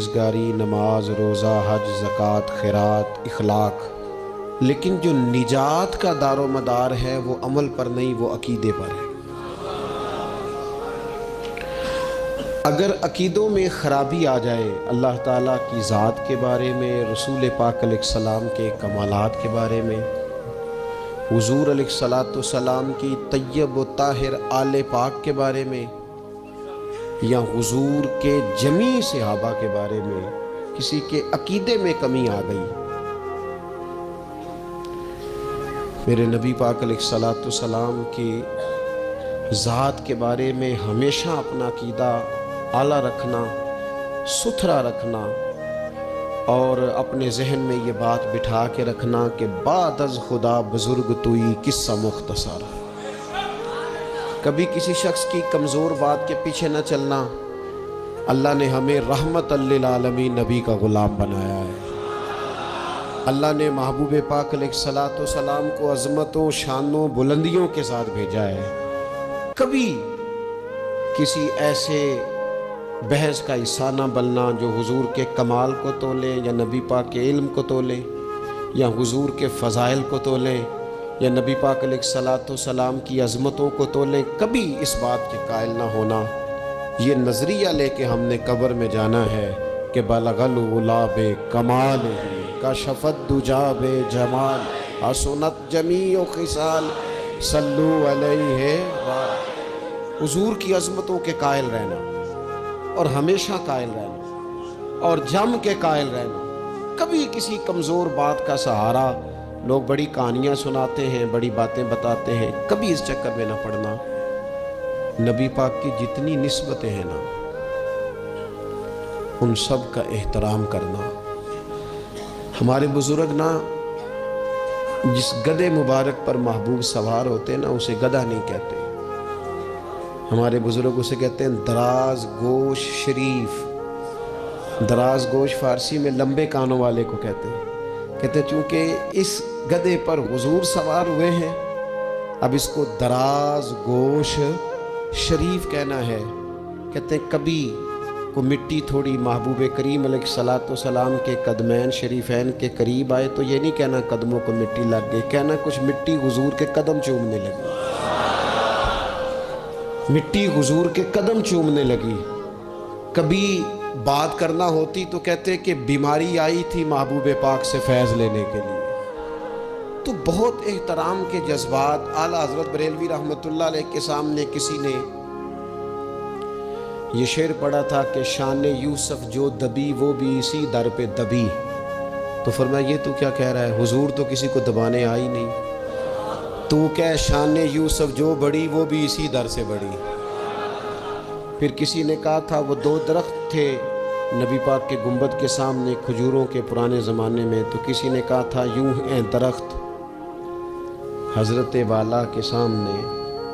پرہیزگاری، نماز، روزہ، حج، زکوٰۃ، خیرات، اخلاق، لیکن جو نجات کا دار و مدار ہے وہ عمل پر نہیں، وہ عقیدے پر ہے۔ اگر عقیدوں میں خرابی آ جائے، اللہ تعالیٰ کی ذات کے بارے میں، رسول پاک علیہ السلام کے کمالات کے بارے میں، حضور علیہ السلام کی طیب و طاہر آل پاک کے بارے میں، یا حضور کے جمیع صحابہ کے بارے میں کسی کے عقیدے میں کمی آ گئی، میرے نبی پاک علیہ السلام کی ذات کے بارے میں ہمیشہ اپنا عقیدہ اعلیٰ رکھنا، ستھرا رکھنا، اور اپنے ذہن میں یہ بات بٹھا کے رکھنا کہ بعد از خدا بزرگ توئی قصہ مختصر۔ کبھی کسی شخص کی کمزور بات کے پیچھے نہ چلنا۔ اللہ نے ہمیں رحمت للعالمین نبی کا غلام بنایا ہے۔ اللہ نے محبوب پاک علیہ السلام کو عظمتوں، شانوں، بلندیوں کے ساتھ بھیجا ہے۔ کبھی کسی ایسے بحث کا حصہ نہ بننا جو حضور کے کمال کو تولے، یا نبی پاک کے علم کو تولے، یا حضور کے فضائل کو تولیں، یا نبی پاک علیہ السلام کی عظمتوں کو تولیں۔ کبھی اس بات کے قائل نہ ہونا۔ یہ نظریہ لے کے ہم نے قبر میں جانا ہے کہ بلغ العلا بکمال کشفت دجا بجمال حسنت جمیع خصال صلو علیہ۔ حضور کی عظمتوں کے قائل رہنا، اور ہمیشہ قائل رہنا، اور جم کے قائل رہنا۔ کبھی کسی کمزور بات کا سہارا، لوگ بڑی کہانیاں سناتے ہیں، بڑی باتیں بتاتے ہیں، کبھی اس چکر میں نہ پڑنا۔ نبی پاک کی جتنی نسبتیں ہیں نا، ان سب کا احترام کرنا۔ ہمارے بزرگ نا جس گدھے مبارک پر محبوب سوار ہوتے نا، اسے گدھا نہیں کہتے، ہمارے بزرگ اسے کہتے ہیں دراز گوش شریف۔ دراز گوش فارسی میں لمبے کانوں والے کو کہتے ہیں۔ کہتے ہیں چونکہ اس گدھے پر حضور سوار ہوئے ہیں، اب اس کو دراز گوش شریف کہنا ہے۔ کہتے ہیں کبھی کو مٹی تھوڑی محبوب کریم علیہ السلام کے قدمین شریفین کے قریب آئے تو یہ نہیں کہنا قدموں کو مٹی لگ گئی، کہنا کچھ مٹی حضور کے قدم چومنے لگی، مٹی حضور کے قدم چومنے لگی۔ کبھی بات کرنا ہوتی تو کہتے کہ بیماری آئی تھی محبوب پاک سے فیض لینے کے لیے۔ تو بہت احترام کے جذبات۔ اعلیٰ حضرت بریلوی رحمۃ اللہ علیہ کے سامنے کسی نے یہ شعر پڑھا تھا کہ شان یوسف جو دبی وہ بھی اسی در پہ دبی، تو فرمایا یہ تو کیا کہہ رہا ہے، حضور تو کسی کو دبانے آئی نہیں، تو کہ شان یوسف جو بڑی وہ بھی اسی در سے بڑی۔ پھر کسی نے کہا تھا وہ دو درخت تھے نبی پاک کے گنبد کے سامنے کھجوروں کے پرانے زمانے میں، تو کسی نے کہا تھا یوں ہیں درخت حضرت والا کے سامنے،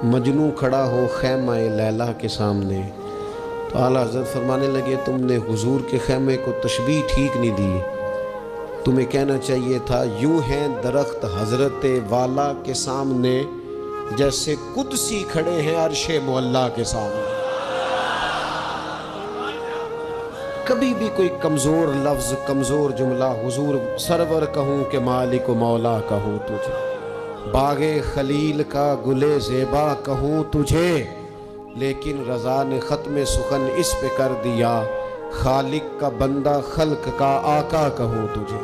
مجنوں کھڑا ہو خیمہ لیلا کے سامنے۔ تو اعلیٰ حضرت فرمانے لگے تم نے حضور کے خیمے کو تشبیہ ٹھیک نہیں دی، تمہیں کہنا چاہیے تھا یوں ہیں درخت حضرت والا کے سامنے جیسے قدسی کھڑے ہیں عرش معلیٰ کے سامنے۔ کبھی بھی کوئی کمزور لفظ، کمزور جملہ حضور سرور کہوں کہ مالک و مولا کہوں تجھے، باغ خلیل کا گلے زیبا کہوں تجھے، لیکن رضا نے ختم سخن اس پہ کر دیا، خالق کا بندہ خلق کا آقا کہوں تجھے۔